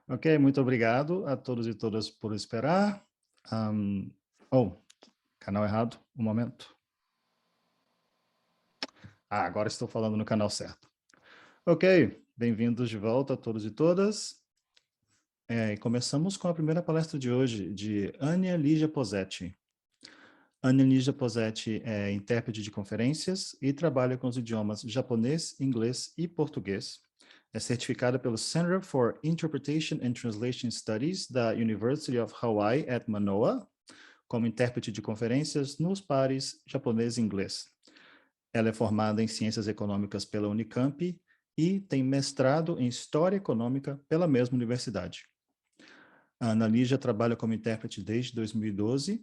Ok, muito obrigado a todos e todas por esperar. Am, oh, canal errado, um momento. Agora estou falando no canal certo. Ok, bem-vindos de volta a todos e todas. E começamos com a primeira palestra de hoje, de Ania Lígia Posetti. Ania Lígia Posetti é intérprete de conferências e trabalha com os idiomas japonês, inglês e português. É certificada pelo Center for Interpretation and Translation Studies da University of Hawaii at Manoa, como intérprete de conferências nos pares japonês e inglês. Ela é formada em Ciências Econômicas pela Unicamp e tem mestrado em História Econômica pela mesma universidade. A Ana Lígia trabalha como intérprete desde 2012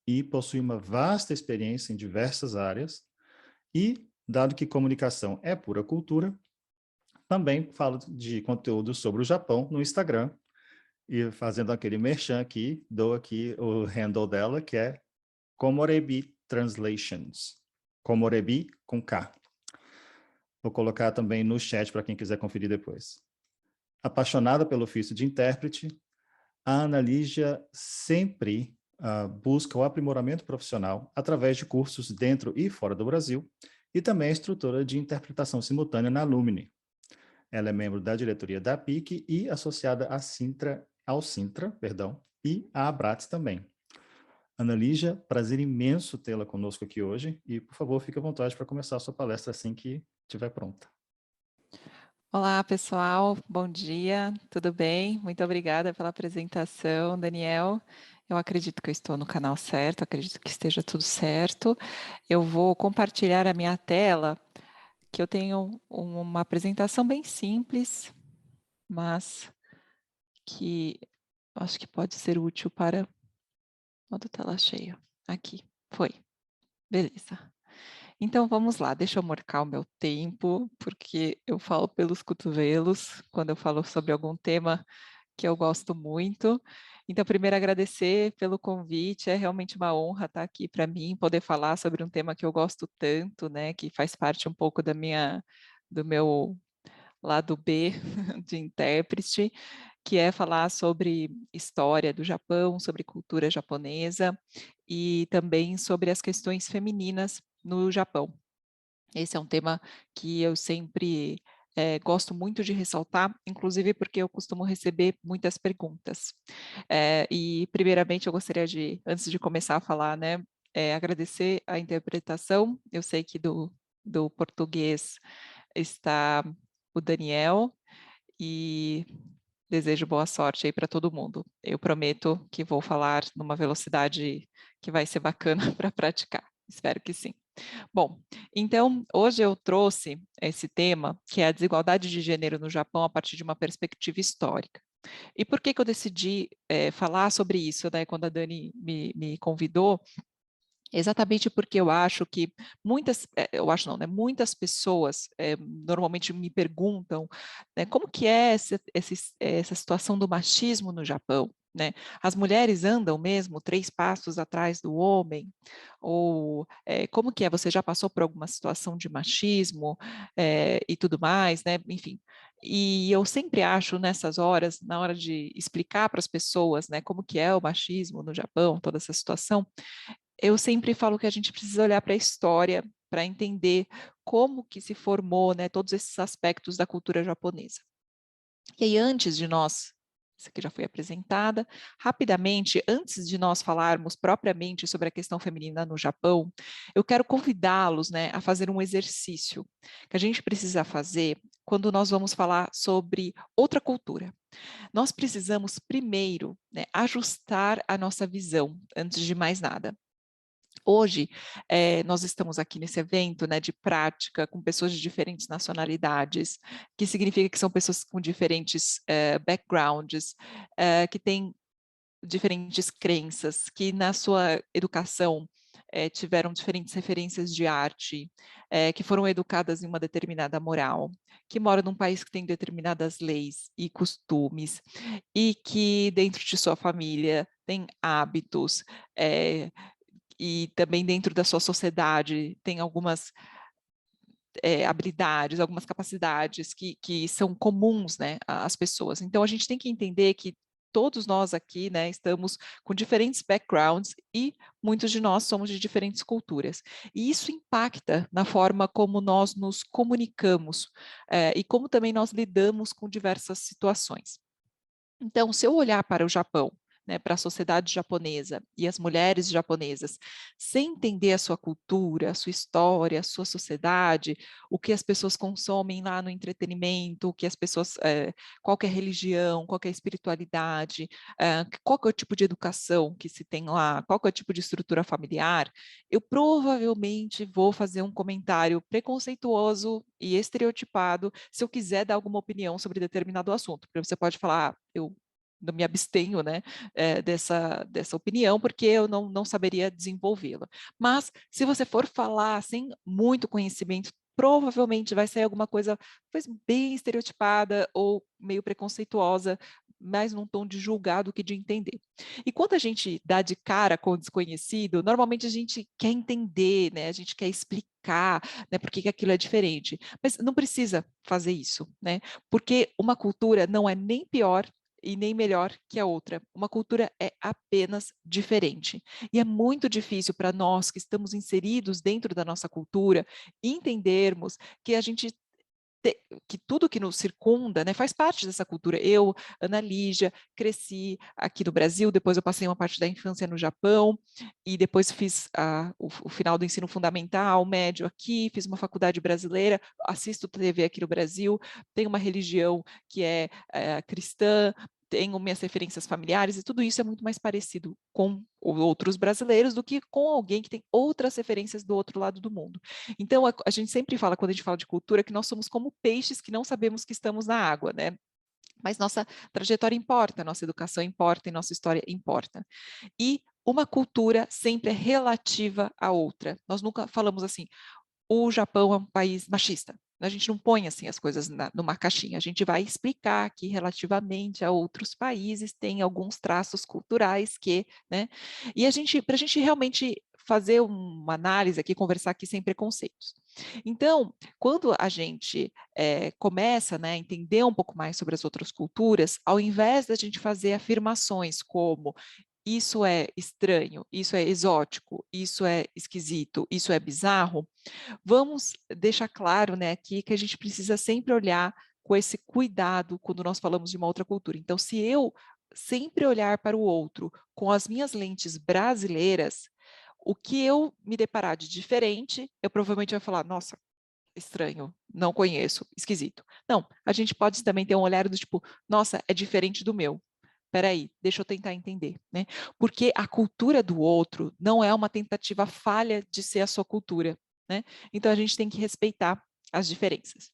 e possui uma vasta experiência em diversas áreas e, dado que comunicação é pura cultura, também fala de conteúdo sobre o Japão no Instagram. E fazendo aquele merchan aqui, dou aqui o handle dela, que é Komorebi Translations. Komorebi com K. Vou colocar também no chat para quem quiser conferir depois. Apaixonada pelo ofício de intérprete, a Ana Lígia sempre busca o aprimoramento profissional através de cursos dentro e fora do Brasil e também é instrutora de interpretação simultânea na Lumine. Ela é membro da diretoria da PIC e associada ao Sintra, e à Abrats também. Ana Lígia, prazer imenso tê-la conosco aqui hoje e, por favor, fique à vontade para começar a sua palestra assim que estiver pronta. Olá, pessoal, bom dia, tudo bem? Muito obrigada pela apresentação, Daniel. Eu acredito que eu estou no canal certo, acredito que esteja tudo certo. Eu vou compartilhar a minha tela, que eu tenho uma apresentação bem simples, mas que acho que pode ser útil para... Modo tela cheia. Aqui, foi. Beleza. Então vamos lá, deixa eu marcar o meu tempo, porque eu falo pelos cotovelos quando eu falo sobre algum tema que eu gosto muito. Então, primeiro agradecer pelo convite, é realmente uma honra estar aqui para mim, poder falar sobre um tema que eu gosto tanto, né, que faz parte um pouco do meu lado B de intérprete, que é falar sobre história do Japão, sobre cultura japonesa e também sobre as questões femininas no Japão. Esse é um tema que eu sempre gosto muito de ressaltar, inclusive porque eu costumo receber muitas perguntas. E, primeiramente, eu gostaria de, antes de começar a falar, né, agradecer a interpretação. Eu sei que do português está o Daniel, e desejo boa sorte aí para todo mundo. Eu prometo que vou falar numa velocidade que vai ser bacana para praticar. Espero que sim. Bom, então hoje eu trouxe esse tema, que é a desigualdade de gênero no Japão a partir de uma perspectiva histórica. E por que que eu decidi falar sobre isso, né, quando a Dani me convidou? Exatamente porque eu acho que eu acho não, né, muitas pessoas normalmente me perguntam, né, como que é essa situação do machismo no Japão, né? As mulheres andam mesmo 3 passos atrás do homem? Ou como que é? Você já passou por alguma situação de machismo e tudo mais, né? Enfim. E eu sempre acho nessas horas, na hora de explicar para as pessoas, né, como que é o machismo no Japão, toda essa situação, eu sempre falo que a gente precisa olhar para a história para entender como que se formou, né, todos esses aspectos da cultura japonesa. E aí, antes de nós, isso aqui já foi apresentada, rapidamente, antes de nós falarmos propriamente sobre a questão feminina no Japão, eu quero convidá-los, né, a fazer um exercício que a gente precisa fazer quando nós vamos falar sobre outra cultura. Nós precisamos primeiro, né, ajustar a nossa visão, antes de mais nada. Hoje, nós estamos aqui nesse evento, né, de prática com pessoas de diferentes nacionalidades, que significa que são pessoas com diferentes backgrounds, que têm diferentes crenças, que na sua educação tiveram diferentes referências de arte, que foram educadas em uma determinada moral, que moram num país que tem determinadas leis e costumes, e que dentro de sua família tem hábitos, e também dentro da sua sociedade tem algumas habilidades, algumas capacidades que são comuns, né, às pessoas. Então, a gente tem que entender que todos nós aqui, né, estamos com diferentes backgrounds e muitos de nós somos de diferentes culturas. E isso impacta na forma como nós nos comunicamos, e como também nós lidamos com diversas situações. Então, se eu olhar para o Japão, né, para a sociedade japonesa e as mulheres japonesas, sem entender a sua cultura, a sua história, a sua sociedade, o que as pessoas consomem lá no entretenimento, o que as pessoas, qual que é a religião, qual que é a espiritualidade, qual que é o tipo de educação que se tem lá, qual que é o tipo de estrutura familiar, eu provavelmente vou fazer um comentário preconceituoso e estereotipado se eu quiser dar alguma opinião sobre determinado assunto. Porque você pode falar, eu não me abstenho, né, dessa opinião, porque eu não saberia desenvolvê-la. Mas, se você for falar sem muito conhecimento, provavelmente vai sair alguma coisa bem estereotipada ou meio preconceituosa, mais num tom de julgar do que de entender. E quando a gente dá de cara com o desconhecido, normalmente a gente quer entender, né, a gente quer explicar, né, por que que aquilo é diferente. Mas não precisa fazer isso, né, porque uma cultura não é nem pior e nem melhor que a outra. Uma cultura é apenas diferente. E é muito difícil para nós que estamos inseridos dentro da nossa cultura entendermos que a gente que tudo que nos circunda, né, faz parte dessa cultura. Eu, Ana Lígia, cresci aqui no Brasil, depois eu passei uma parte da infância no Japão, e depois fiz o final do ensino fundamental, médio aqui, fiz uma faculdade brasileira, assisto TV aqui no Brasil, tenho uma religião que é cristã, tenho minhas referências familiares, e tudo isso é muito mais parecido com outros brasileiros do que com alguém que tem outras referências do outro lado do mundo. Então, a gente sempre fala, quando a gente fala de cultura, que nós somos como peixes que não sabemos que estamos na água, né? Mas nossa trajetória importa, nossa educação importa e nossa história importa. E uma cultura sempre é relativa à outra. Nós nunca falamos assim, o Japão é um país machista. A gente não põe assim as coisas numa caixinha. A gente vai explicar que relativamente a outros países tem alguns traços culturais que, né? E para a gente realmente fazer uma análise aqui, conversar aqui sem preconceitos. Então, quando a gente começa, né, a entender um pouco mais sobre as outras culturas, ao invés da gente fazer afirmações como isso é estranho, isso é exótico, isso é esquisito, isso é bizarro, vamos deixar claro, né, aqui que a gente precisa sempre olhar com esse cuidado quando nós falamos de uma outra cultura. Então, se eu sempre olhar para o outro com as minhas lentes brasileiras, o que eu me deparar de diferente, eu provavelmente vai falar, nossa, estranho, não conheço, esquisito. Não, a gente pode também ter um olhar do tipo, nossa, é diferente do meu. Espera aí, deixa eu tentar entender, né? Porque a cultura do outro não é uma tentativa falha de ser a sua cultura, né? Então a gente tem que respeitar as diferenças.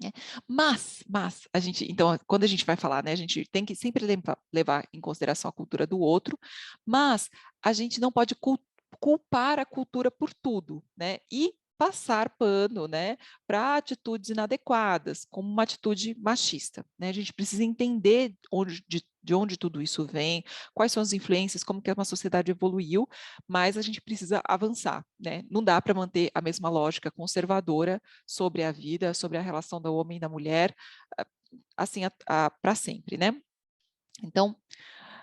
Né? Mas a gente, então, quando a gente vai falar, né, a gente tem que sempre levar em consideração a cultura do outro, mas a gente não pode culpar a cultura por tudo, né? E passar pano, né, para atitudes inadequadas, como uma atitude machista, né? A gente precisa entender de onde tudo isso vem, quais são as influências, como que uma sociedade evoluiu, mas a gente precisa avançar, né? Não dá para manter a mesma lógica conservadora sobre a vida, sobre a relação do homem e da mulher, assim, para sempre, né? Então,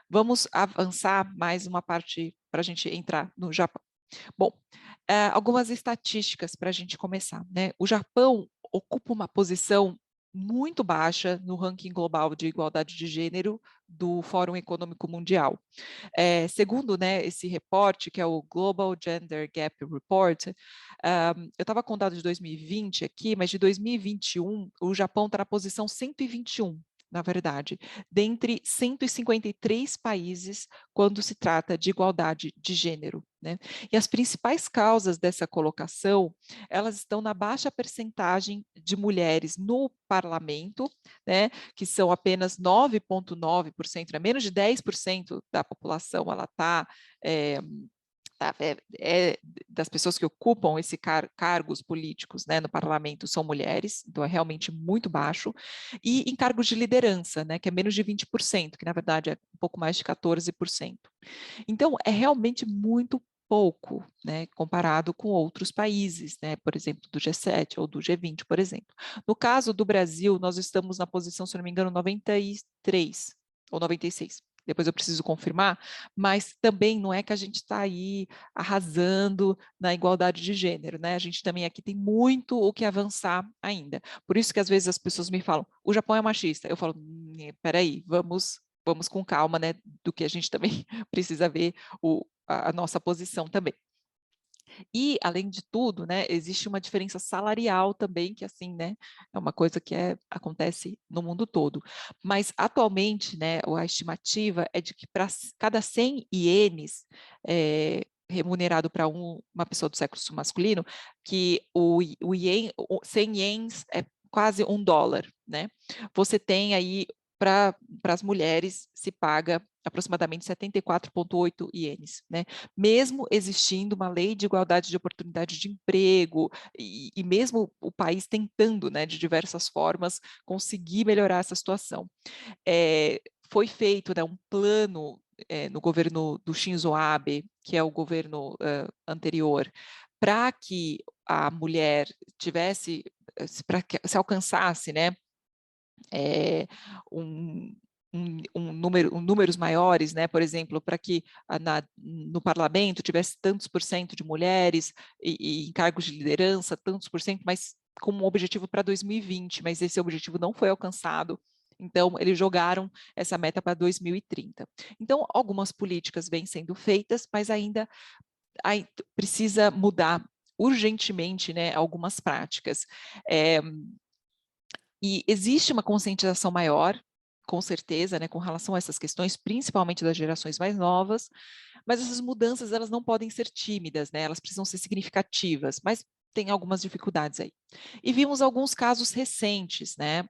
vamos avançar mais uma parte para a gente entrar no Japão. Bom, algumas estatísticas para a gente começar, né? O Japão ocupa uma posição muito baixa no ranking global de igualdade de gênero do Fórum Econômico Mundial. Segundo, né, esse reporte, que é o Global Gender Gap Report, eu estava com dado de 2020 aqui, mas de 2021, o Japão está na posição 121, na verdade, dentre 153 países quando se trata de igualdade de gênero, né? E as principais causas dessa colocação, elas estão na baixa percentagem de mulheres no parlamento, né, que são apenas 9,9%, né, menos de 10% da população, ela está das pessoas que ocupam esses cargos políticos, né, no parlamento são mulheres, então é realmente muito baixo, e em cargos de liderança, né, que é menos de 20%, que na verdade é um pouco mais de 14%. Então, é realmente muito pouco, né, comparado com outros países, né, por exemplo, do G7 ou do G20, por exemplo. No caso do Brasil, nós estamos na posição, se não me engano, 93 ou 96. Depois eu preciso confirmar, mas também não é que a gente está aí arrasando na igualdade de gênero, né? A gente também aqui tem muito o que avançar ainda. Por isso que às vezes as pessoas me falam, o Japão é machista. Eu falo, peraí, vamos com calma, né? Do que a gente também precisa ver a nossa posição também. E, além de tudo, né, existe uma diferença salarial também, que assim, né, é uma coisa que acontece no mundo todo. Mas, atualmente, né, a estimativa é de que para cada 100 ienes remunerado para uma pessoa do sexo masculino, que o ien, 100 ienes é quase $1, né? Você tem aí, para as mulheres, se paga aproximadamente 74,8 ienes, né? Mesmo existindo uma lei de igualdade de oportunidade de emprego e mesmo o país tentando, né, de diversas formas, conseguir melhorar essa situação. Foi feito, né, um plano no governo do Shinzo Abe, que é o governo anterior, para que a mulher tivesse, para que se alcançasse, né, um, números maiores, né? Por exemplo, para que no parlamento tivesse tantos por cento de mulheres e em cargos de liderança, tantos por cento, mas como um objetivo para 2020, mas esse objetivo não foi alcançado. Então, eles jogaram essa meta para 2030. Então, algumas políticas vêm sendo feitas, mas ainda precisa mudar urgentemente, né, algumas práticas. E existe uma conscientização maior, com certeza, né, com relação a essas questões, principalmente das gerações mais novas, mas essas mudanças elas não podem ser tímidas, né, elas precisam ser significativas, mas tem algumas dificuldades aí. E vimos alguns casos recentes, né,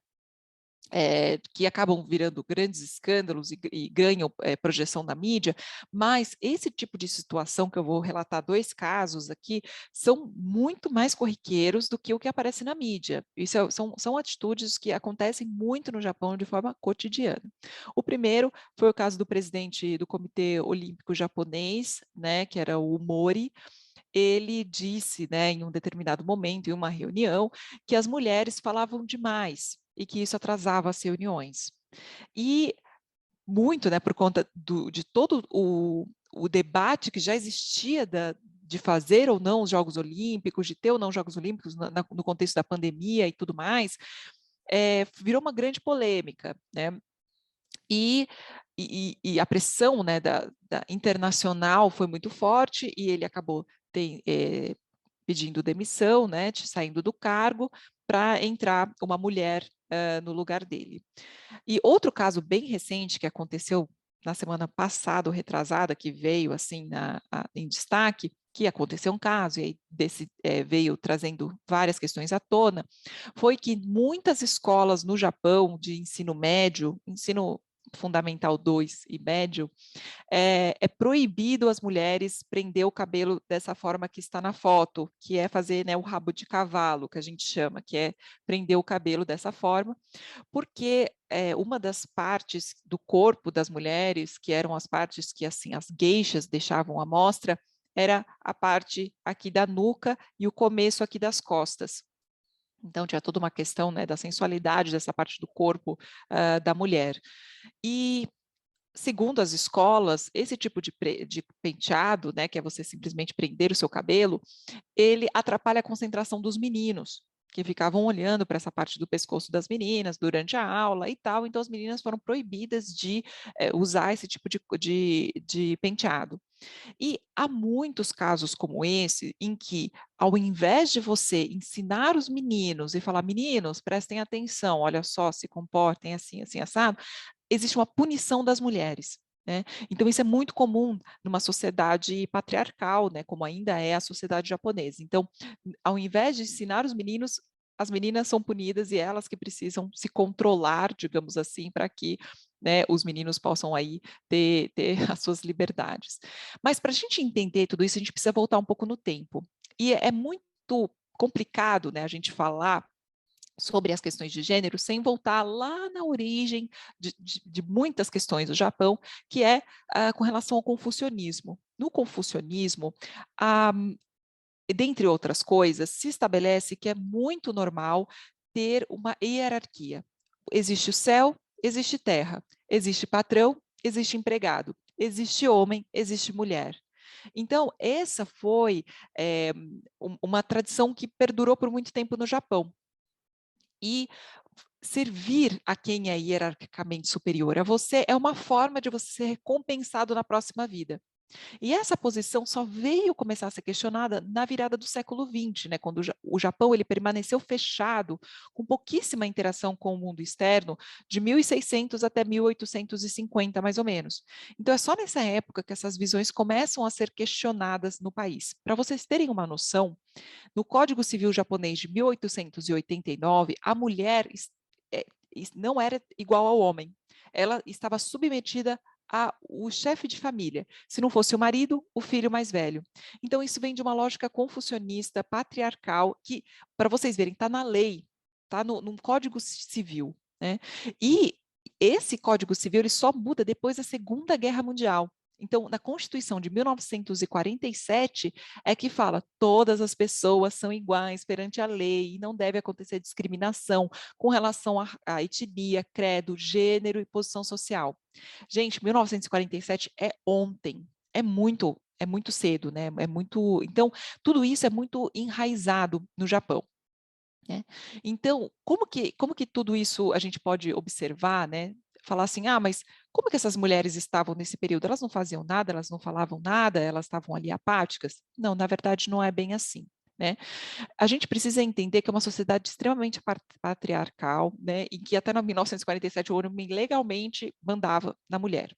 que acabam virando grandes escândalos e ganham projeção na mídia, mas esse tipo de situação, que eu vou relatar 2 casos aqui, são muito mais corriqueiros do que o que aparece na mídia. Isso são atitudes que acontecem muito no Japão de forma cotidiana. O primeiro foi o caso do presidente do Comitê Olímpico Japonês, né, que era o Mori. Ele disse, né, em um determinado momento, em uma reunião, que as mulheres falavam demais e que isso atrasava as reuniões. E muito, né, por conta de todo o debate que já existia de fazer ou não os Jogos Olímpicos, de ter ou não Jogos Olímpicos no contexto da pandemia e tudo mais, virou uma grande polêmica, né? E a pressão, né, da internacional foi muito forte e ele acabou pedindo demissão, né, saindo do cargo para entrar uma mulher no lugar dele. E outro caso bem recente que aconteceu na semana passada ou retrasada, que veio assim em destaque, que aconteceu um caso e aí veio trazendo várias questões à tona, foi que muitas escolas no Japão de ensino médio, ensino fundamental 2 e médio, é proibido as mulheres prender o cabelo dessa forma que está na foto, que é fazer, né, o rabo de cavalo, que a gente chama, que é prender o cabelo dessa forma, porque uma das partes do corpo das mulheres, que eram as partes que assim as geishas deixavam à mostra, era a parte aqui da nuca e o começo aqui das costas. Então, tinha toda uma questão, né, da sensualidade dessa parte do corpo da mulher. E, segundo as escolas, esse tipo de penteado, né, que é você simplesmente prender o seu cabelo, ele atrapalha a concentração dos meninos, que ficavam olhando para essa parte do pescoço das meninas durante a aula e tal, então as meninas foram proibidas de usar esse tipo de penteado. E há muitos casos como esse, em que, ao invés de você ensinar os meninos e falar, meninos, prestem atenção, olha só, se comportem assim, assim, assado, existe uma punição das mulheres. Né? Então, isso é muito comum numa sociedade patriarcal, né, como ainda é a sociedade japonesa. Então, ao invés de ensinar os meninos, as meninas são punidas e elas que precisam se controlar, digamos assim, para que, né, os meninos possam aí ter as suas liberdades. Mas para a gente entender tudo isso, a gente precisa voltar um pouco no tempo. E é muito complicado, né, a gente falar sobre as questões de gênero sem voltar lá na origem de muitas questões do Japão, que é com relação ao confucionismo. No confucionismo, a dentre outras coisas, se estabelece que é muito normal ter uma hierarquia. Existe o céu, existe terra, existe patrão, existe empregado, existe homem, existe mulher. Então, essa foi uma tradição que perdurou por muito tempo no Japão. E servir a quem é hierarquicamente superior a você é uma forma de você ser recompensado na próxima vida. E essa posição só veio começar a ser questionada na virada do século XX, né, quando o Japão ele permaneceu fechado, com pouquíssima interação com o mundo externo, de 1600 até 1850, mais ou menos. Então, é só nessa época que essas visões começam a ser questionadas no país. Para vocês terem uma noção, no Código Civil japonês de 1889, a mulher não era igual ao homem. Ela estava submetida ao chefe de família. Se não fosse o marido, o filho mais velho. Então, isso vem de uma lógica confucionista, patriarcal, que, para vocês verem, está na lei, está no Código Civil. Né? E esse Código Civil ele só muda depois da Segunda Guerra Mundial. Então, na Constituição de 1947 é que fala todas as pessoas são iguais perante a lei e não deve acontecer discriminação com relação à etnia, credo, gênero e posição social. Gente, 1947 é ontem, é muito cedo, né? Então, tudo isso é muito enraizado no Japão. Né? Então, como que tudo isso a gente pode observar, né? Falar assim, mas como que essas mulheres estavam nesse período? Elas não faziam nada, elas não falavam nada, elas estavam ali apáticas? Não, na verdade não é bem assim. Né? A gente precisa entender que é uma sociedade extremamente patriarcal, né? E que até 1947 o homem legalmente mandava na mulher.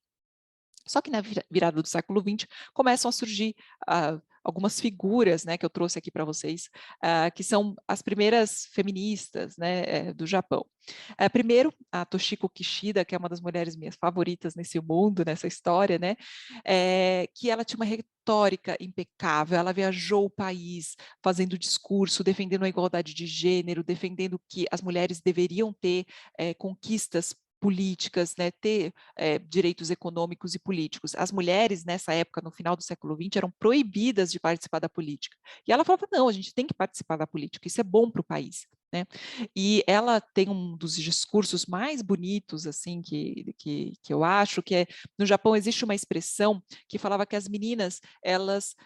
Só que na virada do século XX começam a surgir algumas figuras, né, que eu trouxe aqui para vocês, que são as primeiras feministas, né, do Japão. Primeiro, a Toshiko Kishida, que é uma das mulheres minhas favoritas nesse mundo, nessa história, né, que ela tinha uma retórica impecável, ela viajou o país fazendo discurso, defendendo a igualdade de gênero, defendendo que as mulheres deveriam ter conquistas políticas, né, ter direitos econômicos e políticos. As mulheres, nessa época, no final do século XX, eram proibidas de participar da política. E ela falava, não, a gente tem que participar da política, isso é bom para o país. Né? E ela tem um dos discursos mais bonitos, assim, que eu acho, que é, no Japão existe uma expressão que falava que as meninas, elas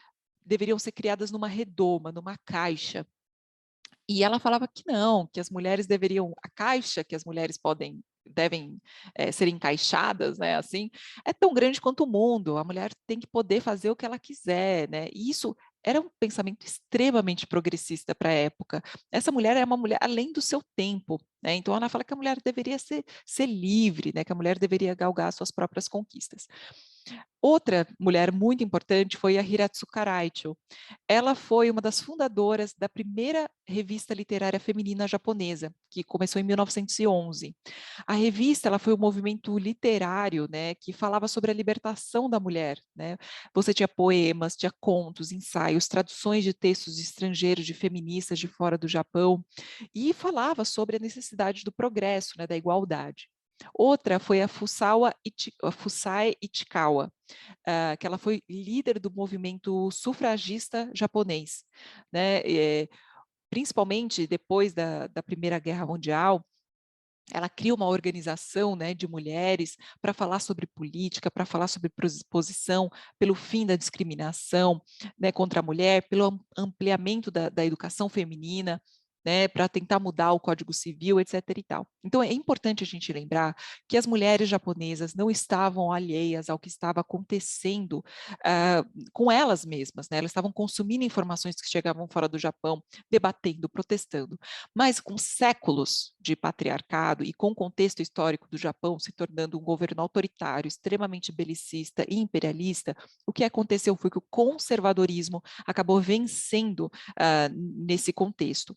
deveriam ser criadas numa redoma, numa caixa. E ela falava que não, que as mulheres deveriam, a caixa que as mulheres devem ser encaixadas, né, assim, é tão grande quanto o mundo, a mulher tem que poder fazer o que ela quiser, né, e isso era um pensamento extremamente progressista para a época. Essa mulher era uma mulher além do seu tempo, né, então ela fala que a mulher deveria ser livre, né, que a mulher deveria galgar suas próprias conquistas. Outra mulher muito importante foi a Hiratsuka Raicho. Ela foi uma das fundadoras da primeira revista literária feminina japonesa, que começou em 1911. A revista ela foi um movimento literário, né, que falava sobre a libertação da mulher. Né? Você tinha poemas, tinha contos, ensaios, traduções de textos estrangeiros de feministas de fora do Japão, e falava sobre a necessidade do progresso, né, da igualdade. Outra foi a Fusae Ichikawa, que ela foi líder do movimento sufragista japonês, né? Principalmente depois da Primeira Guerra Mundial, ela cria uma organização, né, de mulheres para falar sobre política, para falar sobre posição, pelo fim da discriminação, né, contra a mulher, pelo ampliamento da educação feminina, né, para tentar mudar o Código Civil, etc. e tal. Então, é importante a gente lembrar que as mulheres japonesas não estavam alheias ao que estava acontecendo com elas mesmas, né? Elas estavam consumindo informações que chegavam fora do Japão, debatendo, protestando. Mas com séculos de patriarcado e com o contexto histórico do Japão se tornando um governo autoritário, extremamente belicista e imperialista, o que aconteceu foi que o conservadorismo acabou vencendo nesse contexto.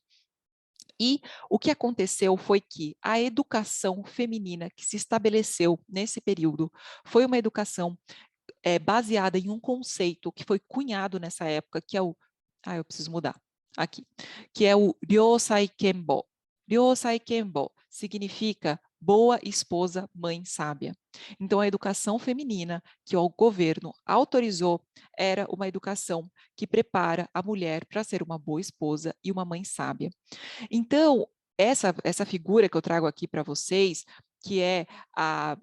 E o que aconteceu foi que a educação feminina que se estabeleceu nesse período foi uma educação baseada em um conceito que foi cunhado nessa época, que é o... eu preciso mudar aqui. Que é o Ryosai Kenbo. Ryosai Kenbo significa boa esposa, mãe sábia. Então, a educação feminina que o governo autorizou era uma educação que prepara a mulher para ser uma boa esposa e uma mãe sábia. Então, essa figura que eu trago aqui para vocês, que é a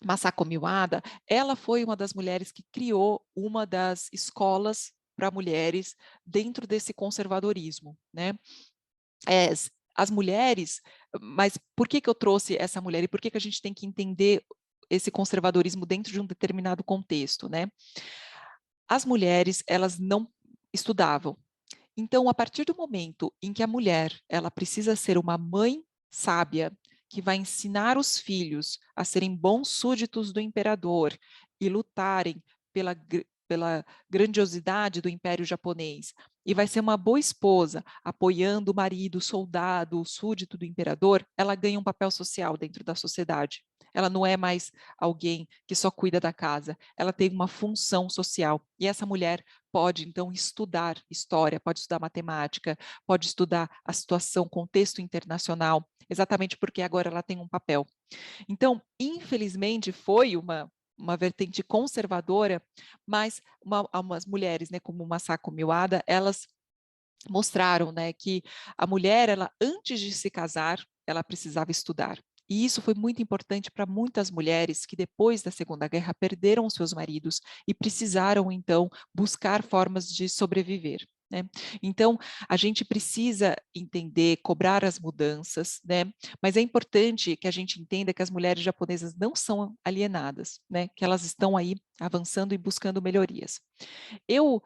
Masako Miwada, ela foi uma das mulheres que criou uma das escolas para mulheres dentro desse conservadorismo, né? É, as mulheres, mas por que eu trouxe essa mulher e por que a gente tem que entender esse conservadorismo dentro de um determinado contexto, né? As mulheres, elas não estudavam. Então, a partir do momento em que a mulher, ela precisa ser uma mãe sábia, que vai ensinar os filhos a serem bons súditos do imperador e lutarem pela grandiosidade do Império Japonês, e vai ser uma boa esposa, apoiando o marido, o soldado, o súdito do imperador, ela ganha um papel social dentro da sociedade. Ela não é mais alguém que só cuida da casa, ela tem uma função social. E essa mulher pode, então, estudar história, pode estudar matemática, pode estudar a situação, contexto internacional, exatamente porque agora ela tem um papel. Então, infelizmente, foi uma vertente conservadora, mas umas mulheres, né, como Masako Miwada, elas mostraram, né, que a mulher, ela antes de se casar, ela precisava estudar. E isso foi muito importante para muitas mulheres que depois da Segunda Guerra perderam seus maridos e precisaram então buscar formas de sobreviver. Né? Então, a gente precisa entender, cobrar as mudanças, né? Mas é importante que a gente entenda que as mulheres japonesas não são alienadas, né? Que elas estão aí avançando e buscando melhorias. Eu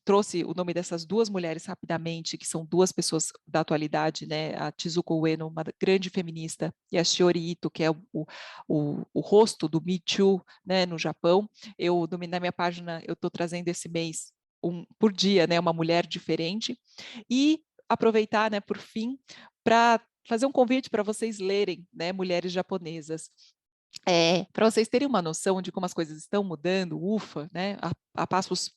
trouxe o nome dessas duas mulheres rapidamente, que são duas pessoas da atualidade, né? A Chizuko Ueno, uma grande feminista, e a Shiori Ito, que é o rosto do Me Too, né, no Japão. Na minha página, eu estou trazendo esse mês, por dia, né, uma mulher diferente. E aproveitar, né, por fim, para fazer um convite para vocês lerem, né, mulheres japonesas. Para vocês terem uma noção de como as coisas estão mudando, ufa, né, a passos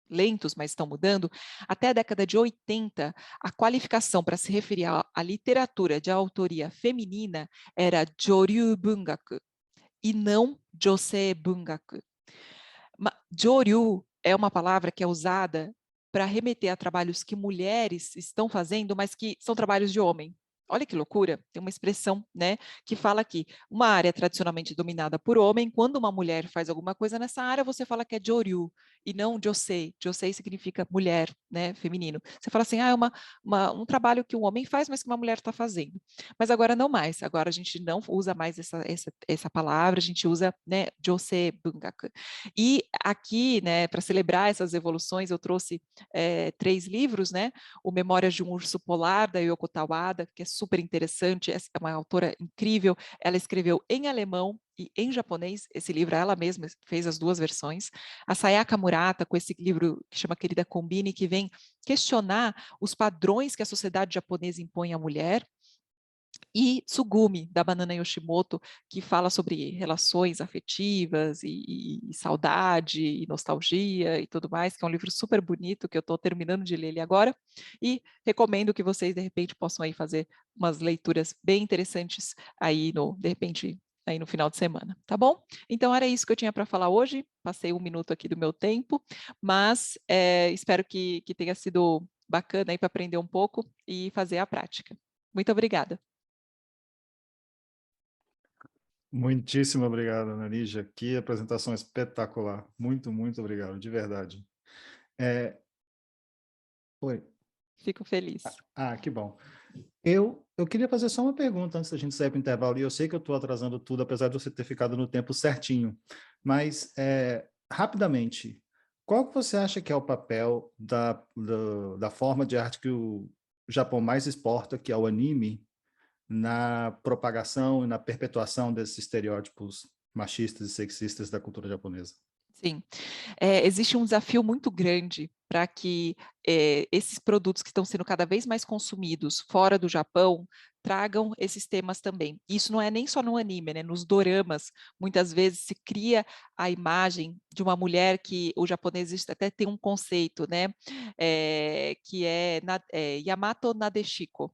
lentos, mas estão mudando, até a década de 80, a qualificação para se referir à literatura de autoria feminina era Joryu Bungaku e não Josei Bungaku. Joryu é uma palavra que é usada para remeter a trabalhos que mulheres estão fazendo, mas que são trabalhos de homem. Olha que loucura, tem uma expressão, né, que fala que uma área tradicionalmente dominada por homem, quando uma mulher faz alguma coisa nessa área, você fala que é Joryu e não Josei. Josei significa mulher, né, feminino. Você fala assim, é um trabalho que um homem faz, mas que uma mulher está fazendo. Mas agora não mais, agora a gente não usa mais essa palavra, a gente usa, né, Josei Bungaku. E aqui, né, para celebrar essas evoluções, eu trouxe 3 livros, né? O Memórias de um Urso Polar, da Yoko Tawada, que é super interessante, é uma autora incrível, ela escreveu em alemão e em japonês, esse livro ela mesma fez as 2 versões. A Sayaka Murata, com esse livro que chama Querida Combine, que vem questionar os padrões que a sociedade japonesa impõe à mulher, e Tsugumi, da Banana Yoshimoto, que fala sobre relações afetivas e saudade e nostalgia e tudo mais, que é um livro super bonito, que eu estou terminando de ler ele agora, e recomendo que vocês, de repente, possam aí fazer umas leituras bem interessantes aí de repente, aí no final de semana, tá bom? Então, era isso que eu tinha para falar hoje, passei 1 minuto aqui do meu tempo, mas espero que tenha sido bacana aí para aprender um pouco e fazer a prática. Muito obrigada. Muitíssimo obrigado, Ana Lígia. Que apresentação espetacular. Muito, muito obrigado, de verdade. Oi. Fico feliz. Que bom. Eu queria fazer só uma pergunta antes da gente sair para o intervalo, e eu sei que eu estou atrasando tudo, apesar de você ter ficado no tempo certinho, mas, rapidamente, qual que você acha que é o papel da forma de arte que o Japão mais exporta, que é o anime, na propagação e na perpetuação desses estereótipos machistas e sexistas da cultura japonesa? Sim, existe um desafio muito grande para que esses produtos que estão sendo cada vez mais consumidos fora do Japão tragam esses temas também. Isso não é nem só no anime, né? Nos doramas, muitas vezes se cria a imagem de uma mulher que o japonês até tem um conceito, né? Que é, Yamato Nadeshiko.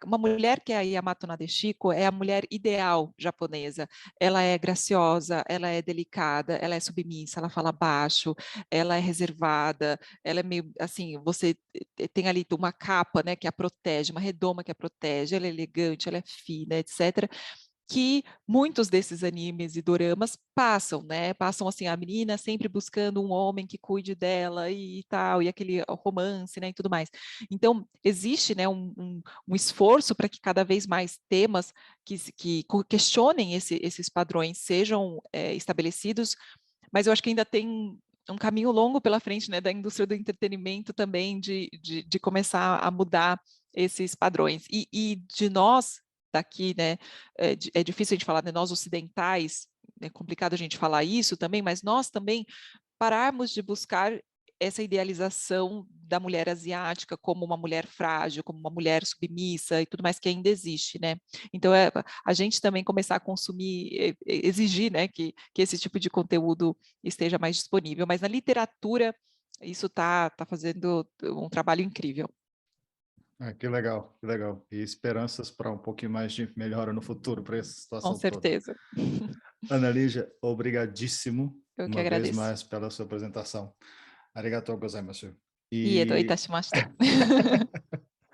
Uma mulher que é a Yamato Nadeshiko é a mulher ideal japonesa. Ela é graciosa, ela é delicada, ela é submissa, ela fala baixo, ela é reservada, ela é meio assim, você tem ali uma capa, né, que a protege, uma redoma que a protege, ela é elegante, ela é fina, etc. Que muitos desses animes e doramas passam, né? Passam assim, a menina sempre buscando um homem que cuide dela e tal, e aquele romance, né, e tudo mais. Então, existe, né, um esforço para que cada vez mais temas que questionem esses padrões sejam estabelecidos, mas eu acho que ainda tem um caminho longo pela frente, né, da indústria do entretenimento também, de começar a mudar esses padrões. E de nós, daqui, né, é difícil a gente falar, né, nós ocidentais, é complicado a gente falar isso também, mas nós também pararmos de buscar essa idealização da mulher asiática como uma mulher frágil, como uma mulher submissa e tudo mais que ainda existe, né? Então, a gente também começar a consumir, exigir, né, que esse tipo de conteúdo esteja mais disponível. Mas na literatura, isso tá fazendo um trabalho incrível. Ah, que legal, que legal. E esperanças para um pouquinho mais de melhora no futuro para essa Com situação toda. certeza. Ana Lígia, obrigadíssimo Eu que uma vez agradeço. mais pela sua apresentação. Arigatou gozaimasu. E E itashimashita.